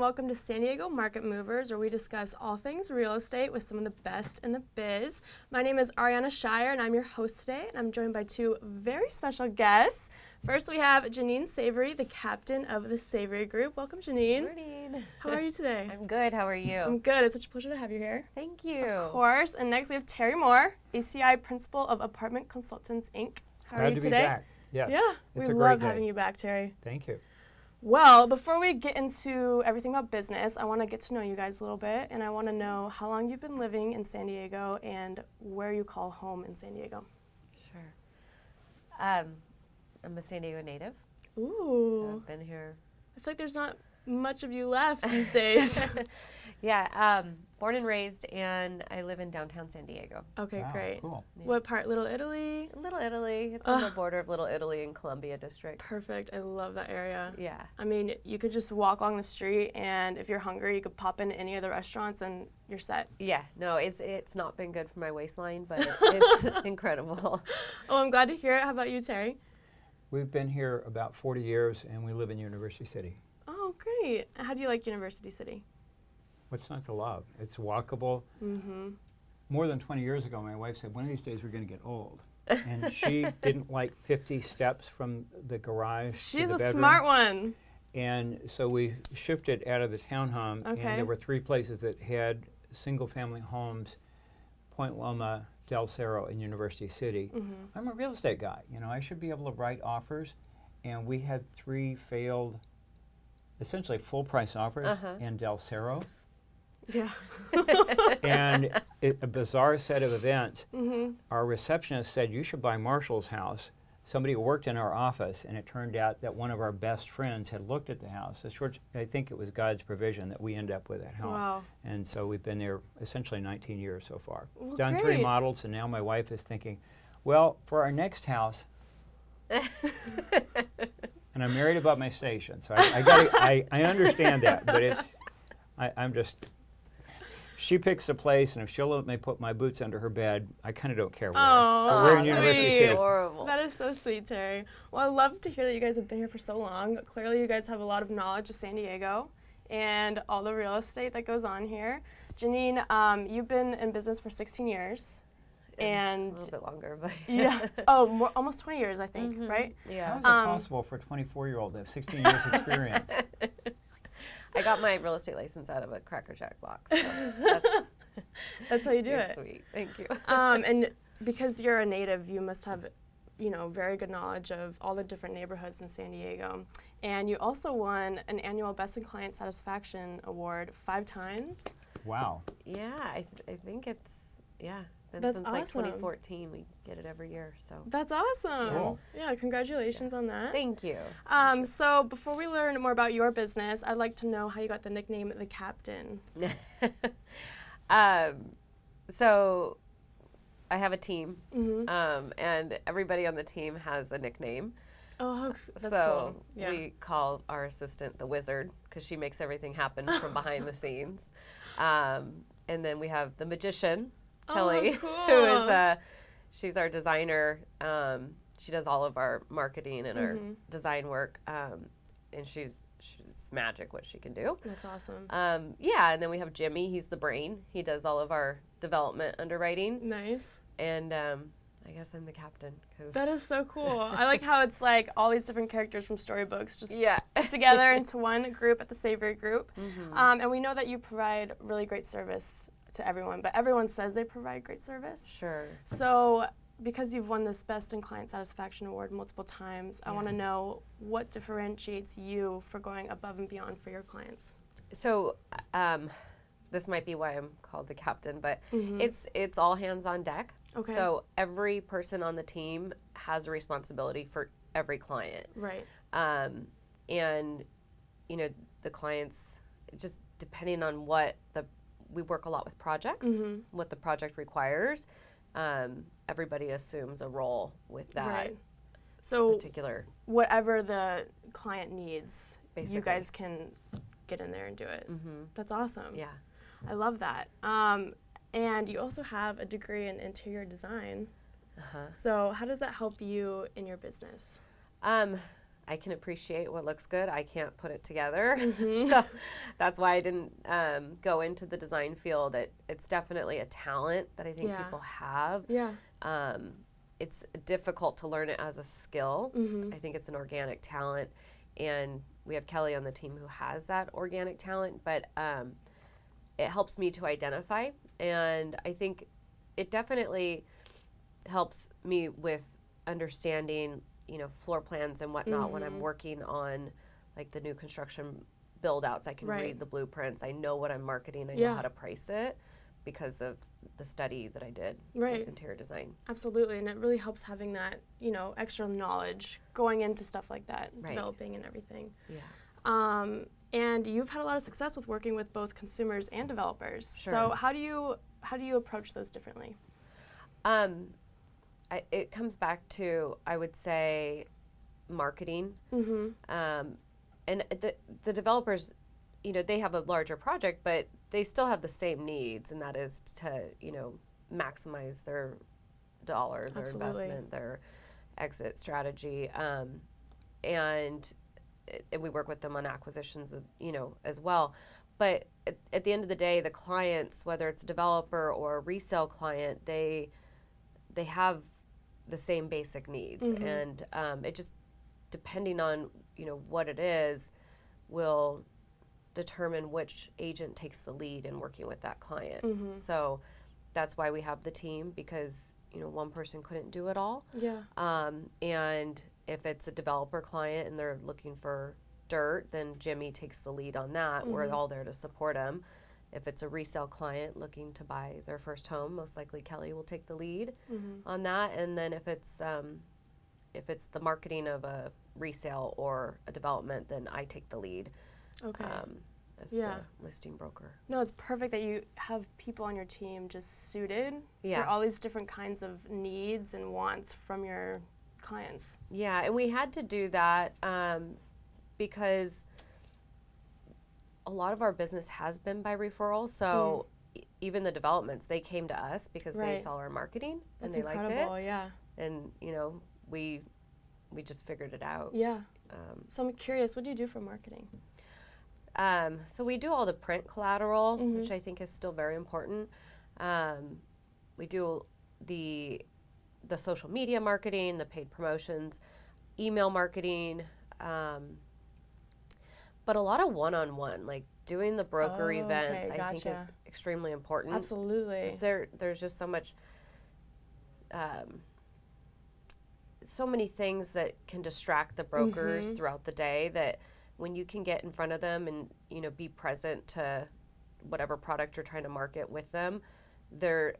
welcome to San Diego Market Movers, where we discuss all things real estate with some of the best in the biz. My name is Ariana Shire, and I'm your host today, and I'm joined by two very special guests. First, we have Janine Savory, the captain of the Savory Group. Welcome, Janine. Good morning. How are you today? I'm good. How are you? I'm good. It's such a pleasure to have you here. Thank you. Of course. And next, we have Terry Moore, ACI Principal of Apartment Consultants, Inc. How are you today? Glad to be back. Yes. Yeah, it's we a love great having day. you back, Terry. Thank you. Well, before we get into everything about business, I want to get to know you guys a little bit, and I want to know how long you've been living in San Diego and where you call home in San Diego. Sure. I'm a San Diego native. Ooh. So I've been here. I feel like there's not much of you left these days. Yeah, born and raised, and I live in downtown San Diego. Okay, Wow, great. Cool. Yeah. What part? Little Italy? Little Italy. It's on the border of Little Italy and Columbia District. Perfect. I love that area. Yeah. I mean, you could just walk along the street, and if you're hungry, you could pop into any of the restaurants, and you're set. Yeah. No, it's not been good for my waistline, but it's incredible. Oh, I'm glad to hear it. How about you, Terry? We've been here about 40 years, and we live in University City. Oh, great. How do you like University City? What's not to love? It's walkable. Mm-hmm. More than 20 years ago, my wife said, one of these days we're going to get old. And she didn't like 50 steps from the garage She's to the a bedroom. smart one. And so we shifted out of the townhome, Okay. and there were 3 places that had single-family homes, Point Loma, Del Cerro, and University City. Mm-hmm. I'm a real estate guy. You know, I should be able to write offers. And we had 3 failed, essentially full-price offers in Del Cerro. Yeah. And a bizarre set of events. Mm-hmm. Our receptionist said, you should buy Marshall's house. Somebody who worked in our office, and it turned out that one of our best friends had looked at the house. I think it was God's provision that we end up with that home. Wow. And so we've been there essentially 19 years so far. Well, Done great. 3 models, and now my wife is thinking, well, for our next house, and I'm married above my station, so I understand that, but I'm just, she picks a place, and if she'll let me put my boots under her bed, I kind of don't care where. Oh, But we're in sweet. University City. Adorable. That is so sweet, Terry. Well, I love to hear that you guys have been here for so long. Clearly, you guys have a lot of knowledge of San Diego and all the real estate that goes on here. Janine, you've been in business for 16 years. And a little bit longer, but yeah, almost 20 years, I think, right? How Yeah. is it possible for a 24-year-old to have 16 years experience? I got my real estate license out of a Cracker Jack box. So That's how you do you're it. sweet. Thank you. And because you're a native, you must have, very good knowledge of all the different neighborhoods in San Diego. And you also won an annual Best in Client Satisfaction Award 5 times. Wow. Yeah, I think it's been That's since like awesome. 2014. We get it every year. So That's awesome. Cool. Yeah, congratulations on that. thank you. So before we learn more about your business, I'd like to know how you got the nickname The Captain. So I have a team, Mm-hmm. and everybody on the team has a nickname. Oh, that's so cool. Yeah. we call our assistant the Wizard because she makes everything happen from behind the scenes. And then we have the Magician, Kelly, cool. who is she's our designer. She does all of our marketing and our design work, and she's magic what she can do. That's awesome. Yeah, and then we have Jimmy. He's the brain. He does all of our development underwriting. Nice. And I guess I'm the captain. Cause That is so cool. I like how it's like all these different characters from storybooks just yeah. put together into one group at the Savory Group. And we know that you provide really great service to everyone, but everyone says they provide great service. Sure. So because you've won this Best in Client Satisfaction Award multiple times, I want to know what differentiates you for going above and beyond for your clients. So this might be why I'm called the captain, but it's all hands on deck. Okay. So every person on the team has a responsibility for every client. Right. And, the clients, just depending on we work a lot with projects, what the project requires, everybody assumes a role with that Right. So particular. whatever the client needs, you Basically. guys can get in there and do it. That's awesome. Yeah. I love that. And you also have a degree in interior design. So how does that help you in your business? I I can appreciate what looks good. I can't put it together. So that's why I didn't go into the design field. It's definitely a talent that I think people have. Yeah. It's difficult to learn it as a skill. I think it's an organic talent. And we have Kelly on the team who has that organic talent, but it helps me to identify. And I think it definitely helps me with understanding, floor plans and whatnot when I'm working on like the new construction build outs. I can read the blueprints. I know what I'm marketing. I know how to price it because of the study that I did with interior design. Absolutely. And it really helps having that, extra knowledge going into stuff like that, developing and everything. Yeah. And you've had a lot of success with working with both consumers and developers. Sure. So how do you approach those differently? It comes back to, I would say, marketing. And the developers, they have a larger project, but they still have the same needs, and that is to, maximize their dollar, their investment, their exit strategy. And we work with them on acquisitions, as well. But at the end of the day, the clients, whether it's a developer or a resale client, they have the same basic needs, and it just, depending on what it is, will determine which agent takes the lead in working with that client. So that's why we have the team, because one person couldn't do it all. Yeah. And if it's a developer client and they're looking for dirt, then Jimmy takes the lead on that. We're all there to support them. If it's a resale client looking to buy their first home, most likely Kelly will take the lead on that. And then if it's the marketing of a resale or a development, then I take the lead as the listing broker. No, it's perfect that you have people on your team just suited for all these different kinds of needs and wants from your clients. Yeah, and we had to do that because a lot of our business has been by referral. So even the developments, they came to us because they saw our marketing and they liked it. Yeah. And we just figured it out. Yeah. So I'm curious, what do you do for marketing? So we do all the print collateral, which I think is still very important. We do the social media marketing, the paid promotions, email marketing, but a lot of one-on-one, like doing the broker events, I think is extremely important. Absolutely. There's just so much, so many things that can distract the brokers throughout the day, that when you can get in front of them and be present to whatever product you're trying to market with them, they're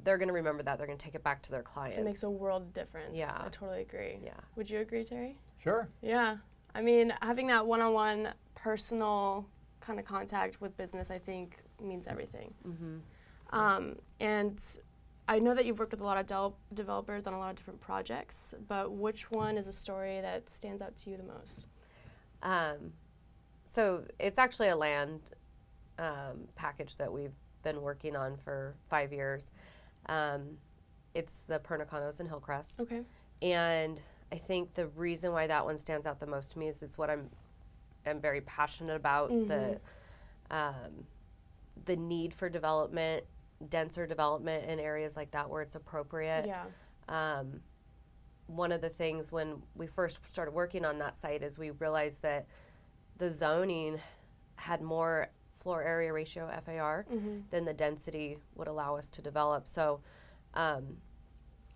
going to remember that. They're going to take it back to their clients. It makes a world of difference. Yeah. I totally agree. Yeah. Would you agree, Terry? Sure. Yeah. I mean, having that one-on-one personal kind of contact with business, I think, means everything. And I know that you've worked with a lot of developers on a lot of different projects, but which one is a story that stands out to you the most? So it's actually a land package that we've been working on for 5 years. It's the Pernicanos in Hillcrest. Okay. And I think the reason why that one stands out the most to me is it's what I'm very passionate about, the need for development, denser development in areas like that where it's appropriate. Yeah. One of the things when we first started working on that site is we realized that the zoning had more floor area ratio, FAR, than the density would allow us to develop. So,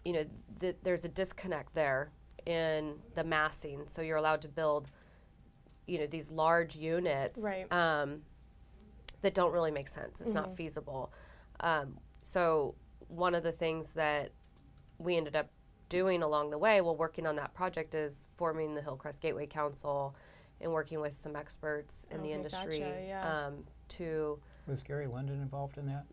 there's a disconnect there in the massing. So you're allowed to build, these large units that don't really make sense. It's not feasible. So one of the things that we ended up doing along the way while working on that project is forming the Hillcrest Gateway Council and working with some experts in the industry to... Was Gary London involved in that?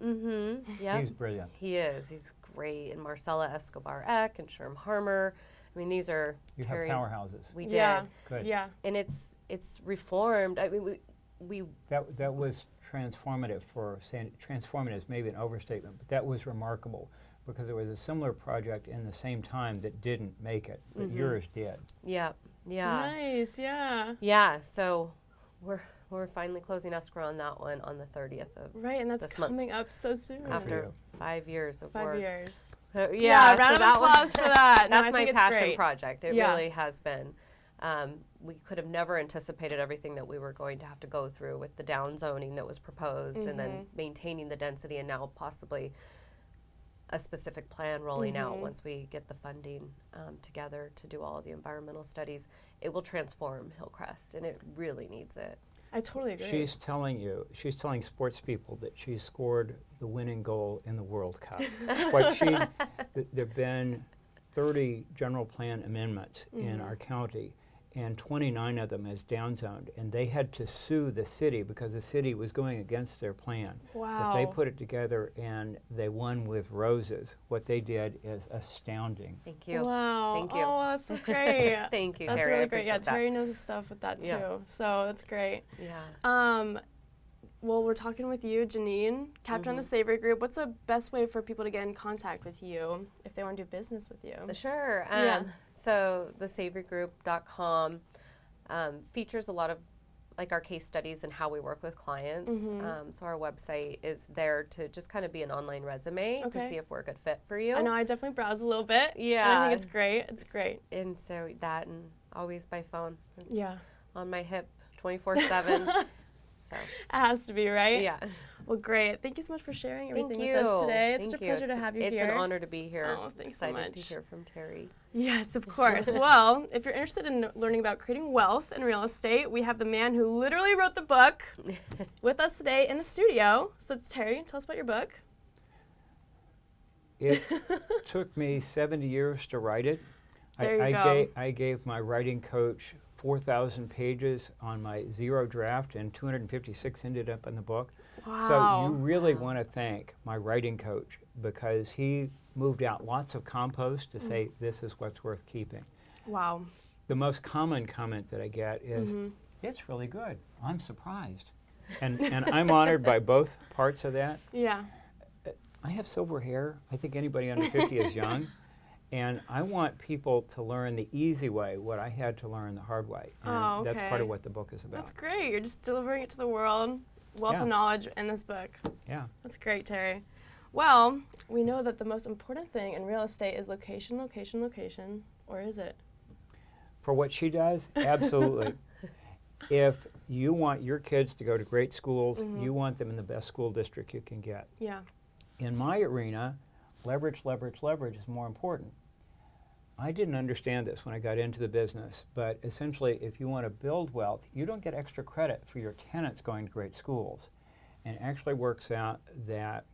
Yeah. He's brilliant. He is. He's great. And Marcella Escobar-Eck and Sherm Harmer. I mean, these are... You have powerhouses. We did. Yeah. Good. Yeah. And it's reformed. I mean, we That was transformative transformative is maybe an overstatement, but that was remarkable because there was a similar project in the same time that didn't make it, but yours did. Yeah, Yeah. Nice, yeah. Yeah, so we're finally closing escrow on that one on the 30th of Right, and that's this month. coming up so soon. After 5 years of 5 work. years. Yeah, round so of that one- applause for that. No, I That's my think it's passion great. project. It Yeah. really has been. We could have never anticipated everything that we were going to have to go through with the downzoning that was proposed and then maintaining the density and now possibly a specific plan rolling out once we get the funding together to do all of the environmental studies. It will transform Hillcrest, and it really needs it. I totally agree. She's telling sports people that she scored the winning goal in the World Cup. There've been 30 general plan amendments in our county, and 29 of them is downzoned, and they had to sue the city because the city was going against their plan. Wow. But they put it together and they won with roses. What they did is astounding. Thank you. Wow. Thank you. Oh, that's so great. Thank you, That's Terry. I really great. Yeah, appreciate that. Terry knows his stuff with that too. Yeah. So that's great. Yeah. Well, we're talking with you, Janine, captain of the Savory Group. What's the best way for people to get in contact with you if they want to do business with you? Sure. Yeah. So the savorygroup.com features a lot of like our case studies and how we work with clients. So our website is there to just kind of be an online resume to Okay. see if we're a good fit for you. I know I definitely browse a little bit. Yeah. And I think it's great. It's great. And so that and always by phone. It's Yeah. on my hip 24/7. So It has to be, right? yeah. Well, great. Thank you so much for sharing everything Thank with you. us today. It's Thank such a you. pleasure to have you it's here. an honor to be here. Oh, thanks so Excited to much. hear from Terry. Yes, of course. Well, if you're interested in learning about creating wealth in real estate, we have the man who literally wrote the book with us today in the studio. So, Terry, tell us about your book. It took me 70 years to write it. There you go. I gave my writing coach 4,000 pages on my zero draft, and 256 ended up in the book. Wow. So you really want to thank my writing coach because he moved out lots of compost to say this is what's worth keeping. Wow. The most common comment that I get is, it's really good. I'm surprised. And I'm honored by both parts of that. Yeah. I have silver hair. I think anybody under 50 is young. And I want people to learn the easy way, what I had to learn the hard way. And that's part of what the book is about. That's great. You're just delivering it to the world. Wealth of knowledge in this book. Yeah. That's great, Terry. Well, we know that the most important thing in real estate is location, location, location. Or is it? For what she does, absolutely. If you want your kids to go to great schools, you want them in the best school district you can get. Yeah. In my arena, leverage, leverage, leverage is more important. I didn't understand this when I got into the business, but essentially if you want to build wealth, you don't get extra credit for your tenants going to great schools. And it actually works out that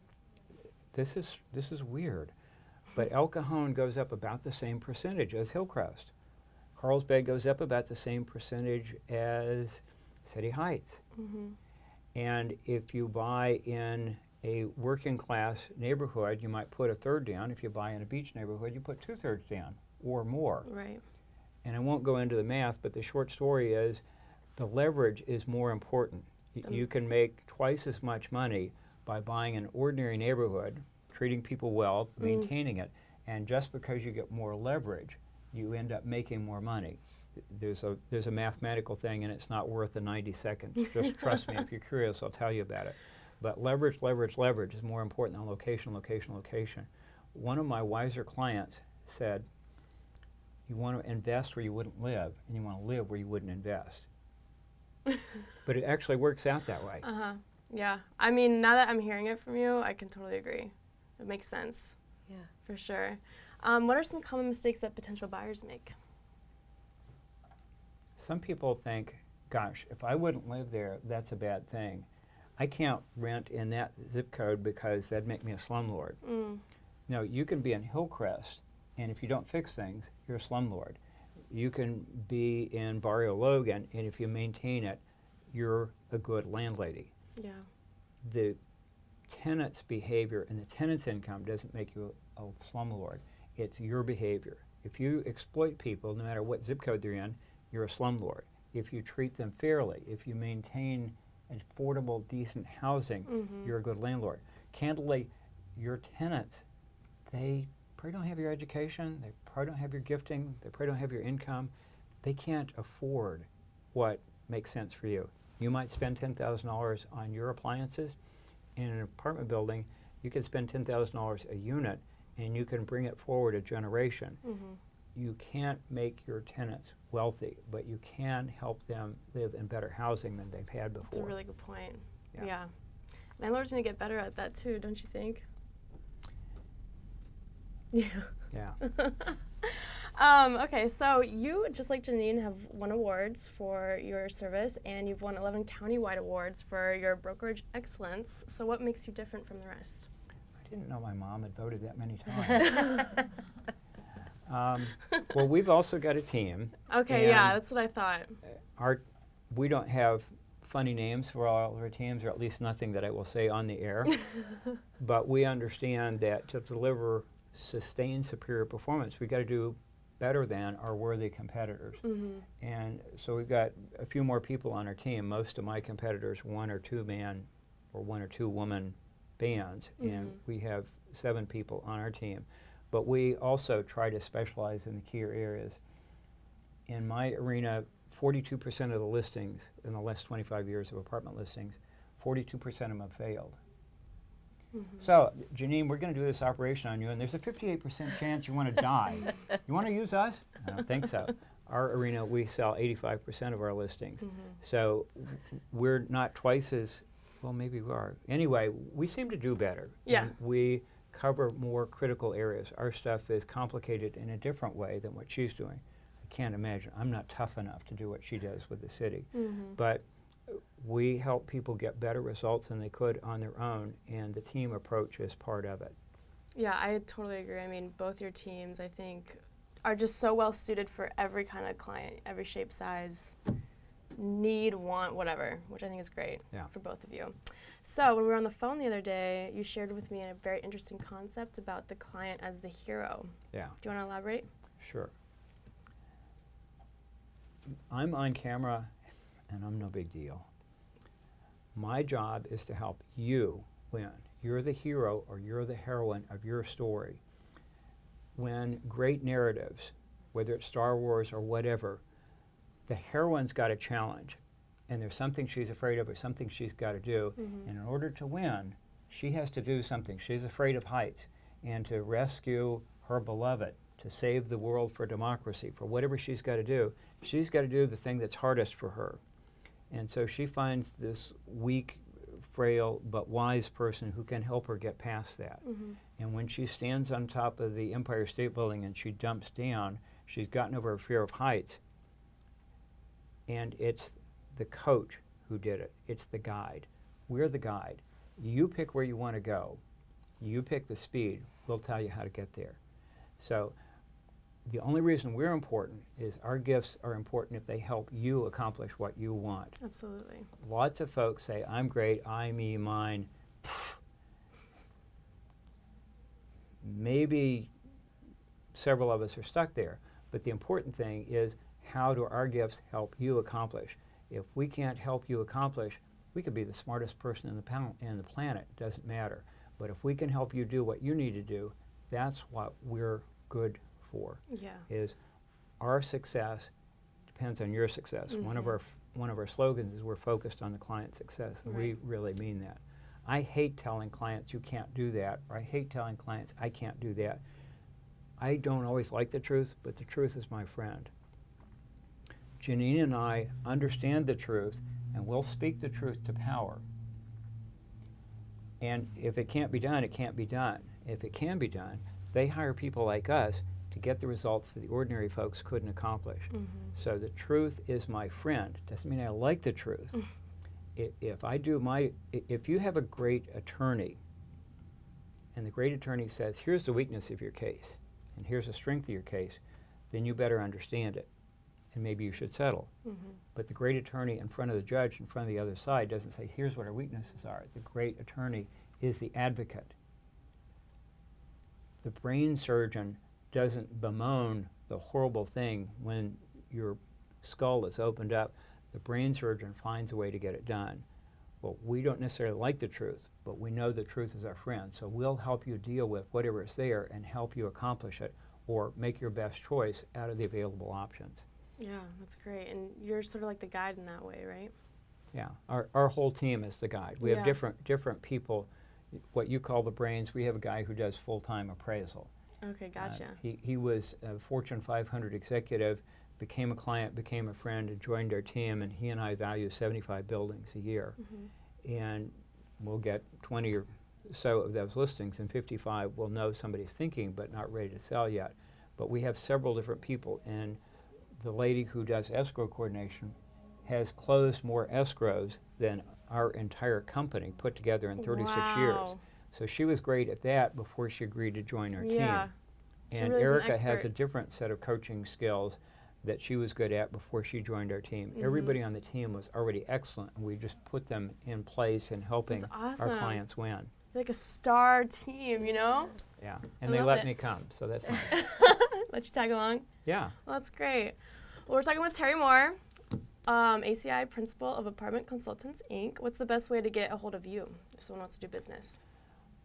this is weird, but El Cajon goes up about the same percentage as Hillcrest. Carlsbad goes up about the same percentage as City Heights. And if you buy in a working class neighborhood, you might put a third down. If you buy in a beach neighborhood, you put 2/3 down or more. Right. And I won't go into the math, but the short story is the leverage is more important. You can make twice as much money by buying an ordinary neighborhood, treating people well, maintaining it, and just because you get more leverage, you end up making more money. There's a mathematical thing, and it's not worth the 90 seconds. Just trust me. If you're curious, I'll tell you about it. But leverage, leverage, leverage is more important than location, location, location. One of my wiser clients said, you want to invest where you wouldn't live, and you want to live where you wouldn't invest. But it actually works out that way. Yeah. I mean, now that I'm hearing it from you, I can totally agree. It makes sense. Yeah. For sure. What are some common mistakes that potential buyers make? Some people think, gosh, if I wouldn't live there, that's a bad thing. I can't rent in that zip code because that'd make me a slumlord. No, you can be in Hillcrest, and if you don't fix things, you're a slumlord. You can be in Barrio Logan, and if you maintain it, you're a good landlady. Yeah. The tenant's behavior and the tenant's income doesn't make you a slumlord. It's your behavior. If you exploit people, no matter what zip code they're in, you're a slumlord. If you treat them fairly, if you maintain affordable, decent housing, you're a good landlord. Candidly, your tenants, they probably don't have your education, they probably don't have your gifting, they probably don't have your income. they can't afford what makes sense for you. You might spend $10,000 on your appliances. In an apartment building, you can spend $10,000 a unit, and you can bring it forward a generation. You can't make your tenants wealthy, but you can help them live in better housing than they've had before. That's a really good point. Yeah. Yeah. Landlords need to get better at that too, don't you think? Yeah. Yeah. Okay, so you, just like Janine, have won awards for your service, and you've won 11 countywide awards for your brokerage excellence. So what makes you different from the rest? I didn't know my mom had voted that many times. Well, we've also got a team. Okay, yeah, that's what I thought. We don't have funny names for all of our teams, or at least nothing that I will say on the air. But we understand that to deliver sustained superior performance, we've got to do better than our worthy competitors. And so we've got a few more people on our team. Most of my competitors, 1 or 2 man or 1 or 2 woman bands, and we have 7 people on our team. But we also try to specialize in the key areas. In my arena, 42% of the listings in the last 25 years of apartment listings, 42% of them have failed. So, Janine, we're going to do this operation on you, and there's a 58% chance you want to die. You want to use us? I don't think so. Our arena, we sell 85% of our listings. So we're not twice as, well, maybe we are. Anyway, we seem to do better. Yeah. And we cover more critical areas. Our stuff is complicated in a different way than what she's doing. I can't imagine. I'm not tough enough to do what she does with the city. But we help people get better results than they could on their own, and the team approach is part of it. Yeah, I totally agree. I mean, both your teams, I think, are just so well suited for every kind of client, every shape, size, need, want, whatever, which I think is great for both of you. So when we were on the phone the other day, you shared with me a very interesting concept about the client as the hero. Yeah. Do you want to elaborate? Sure. I'm on camera, and I'm no big deal. My job is to help you win. You're the hero or you're the heroine of your story. When great narratives, whether it's Star Wars or whatever, the heroine's got a challenge, and there's something she's afraid of or something she's got to do, and in order to win, she has to do something. She's afraid of heights, and to rescue her beloved, to save the world for democracy, for whatever she's got to do the thing that's hardest for her. And so she finds this weak, frail, but wise person who can help her get past that. And when she stands on top of the Empire State Building and she dumps down, she's gotten over her fear of heights. And it's the coach who did it. It's the guide. We're the guide. You pick where you want to go. You pick the speed. We'll tell you how to get there. So the only reason we're important is our gifts are important if they help you accomplish what you want. Absolutely. Lots of folks say, I'm great, I, me, mine. Maybe several of us are stuck there, but the important thing is, how do our gifts help you accomplish? If we can't help you accomplish, we could be the smartest person in the planet, doesn't matter. But if we can help you do what you need to do, that's what we're good for. Is our success depends on your success. One of our slogans is we're focused on the client's success, and we really mean that. I hate telling clients you can't do that, or I hate telling clients I can't do that. I don't always like the truth, but the truth is my friend. Janine and I understand the truth, and we'll speak the truth to power. And if it can't be done, it can't be done. If it can be done, they hire people like us to get the results that the ordinary folks couldn't accomplish. So the truth is my friend. Doesn't mean I like the truth. If you have a great attorney, and the great attorney says, here's the weakness of your case, and here's the strength of your case, then you better understand it, and maybe you should settle. But the great attorney in front of the judge, in front of the other side, doesn't say, here's what our weaknesses are. The great attorney is the advocate. The brain surgeon doesn't bemoan the horrible thing when your skull is opened up. The brain surgeon finds a way to get it done. Well, we don't necessarily like the truth, but we know the truth is our friend. So we'll help you deal with whatever is there and help you accomplish it, or make your best choice out of the available options. Yeah, that's great. And you're sort of like the guide in that way, right? Yeah, our whole team is the guide. We have different people, what you call the brains. We have a guy who does full-time appraisal. Okay, gotcha. He was a Fortune 500 executive, became a client, became a friend, and joined our team, and he and I value 75 buildings a year. And we'll get 20 or so of those listings, and 55 will know somebody's thinking but not ready to sell yet. But we have several different people, and the lady who does escrow coordination has closed more escrows than our entire company put together in 36 years. Wow. So she was great at that before she agreed to join our Yeah. team. She And really is an Erica has a expert. different set of coaching skills that she was good at before she joined our team. Everybody on the team was already excellent, and we just put them in place in helping That's our awesome. clients win. You're like a star team, you know? Yeah, I and they love let it. me come, so that's nice. Let you tag along? Yeah. Well, that's great. Well, we're talking with Terry Moore, ACI Principal of Apartment Consultants, Inc. What's the best way to get a hold of you if someone wants to do business?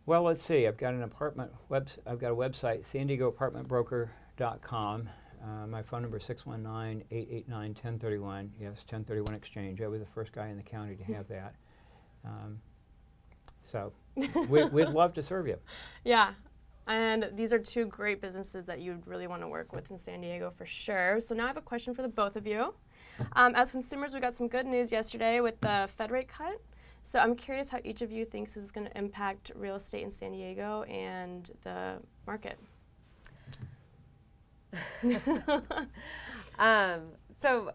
Well, let's see. I've got a website, SandiegoApartmentBroker.com. My phone number is 619-889-1031. Yes, 1031 Exchange. I was the first guy in the county to have that. So we'd love to serve you. Yeah. And these are two great businesses that you'd really want to work with in San Diego for sure. So now I have a question for the both of you. As consumers, we got some good news yesterday with the Fed rate cut. So I'm curious how each of you thinks this is going to impact real estate in San Diego and the market. So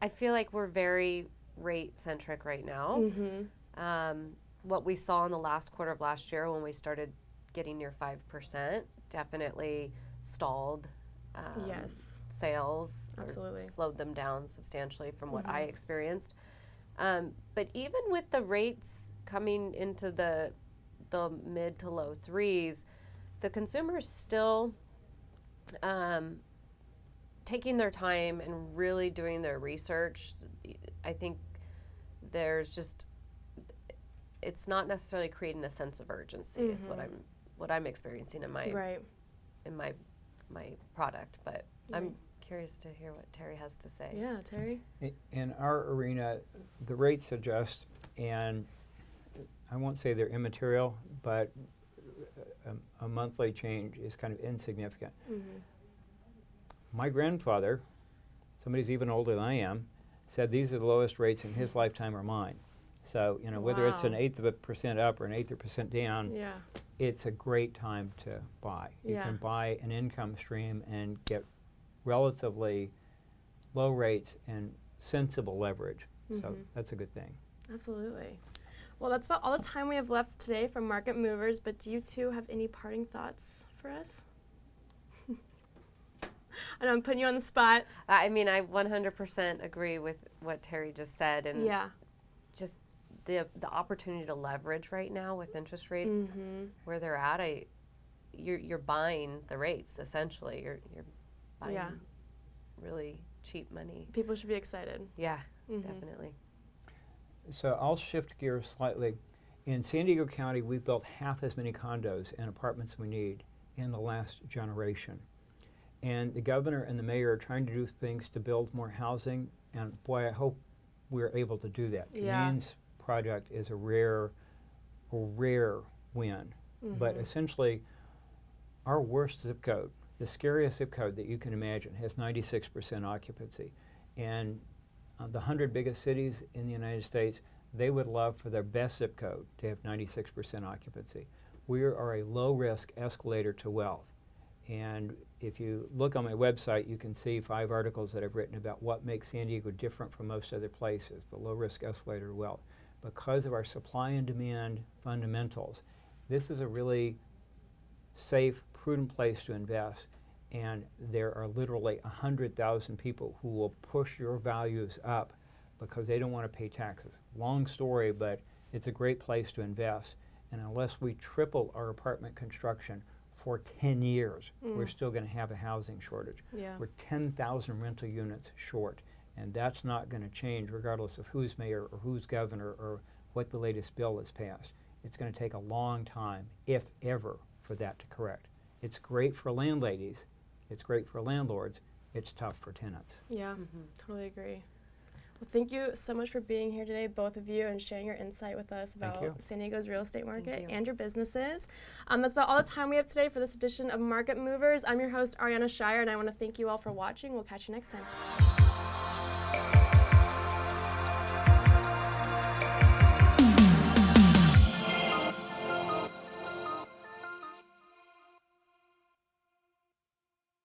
I feel like we're very rate centric right now. What we saw in the last quarter of last year when we started getting near 5% definitely stalled Yes. sales, Absolutely. or slowed them down substantially from what I experienced. But even with the rates coming into the mid to low threes, the consumer's still taking their time and really doing their research. I think there's just, it's not necessarily creating a sense of urgency is what I'm experiencing in my Right. in my product. But I'm curious to hear what Terry has to say. Yeah, Terry? In our arena, the rates adjust, and I won't say they're immaterial, but a monthly change is kind of insignificant. My grandfather, somebody's even older than I am, said these are the lowest rates in his lifetime or mine. So, you know, whether it's an Wow. 1/8 of a percent up or an 1/8 of a percent down, Yeah. it's a great time to buy. You Yeah. can buy an income stream and get relatively low rates and sensible leverage. So that's a good thing. Absolutely. Well, that's about all the time we have left today from Market Movers, but do you two have any parting thoughts for us? I know I'm putting you on the spot. I mean, I 100% agree with what Terry just said, and Yeah. just the opportunity to leverage right now with interest rates where they're at. You're buying the rates essentially. You're buying Yeah. really cheap money. People should be excited. Yeah, definitely. So I'll shift gears slightly. In San Diego County, we've built half as many condos and apartments we need in the last generation. And the governor and the mayor are trying to do things to build more housing, and boy, I hope we're able to do that. Yeah. Jermaine's project is a rare win. But essentially, our worst zip code, the scariest zip code that you can imagine, has 96% occupancy. And the 100 biggest cities in the United States, they would love for their best zip code to have 96% occupancy. We are a low-risk escalator to wealth. And if you look on my website, you can see 5 articles that I've written about what makes San Diego different from most other places, the low-risk escalator to wealth. Because of our supply and demand fundamentals, this is a really safe, prudent place to invest. And there are literally 100,000 people who will push your values up because they don't want to pay taxes. Long story, but it's a great place to invest. And unless we triple our apartment construction for 10 years, we're still going to have a housing shortage. Yeah. We're 10,000 rental units short, and that's not going to change regardless of who's mayor or who's governor or what the latest bill has passed. It's going to take a long time, if ever, for that to correct. It's great for landladies, it's great for landlords, it's tough for tenants. Yeah, totally agree. Well, thank you so much for being here today, both of you, and sharing your insight with us Thank about you. San Diego's real estate market you. and your businesses. That's about all the time we have today for this edition of Market Movers. I'm your host, Ariana Shire, and I want to thank you all for watching. We'll catch you next time.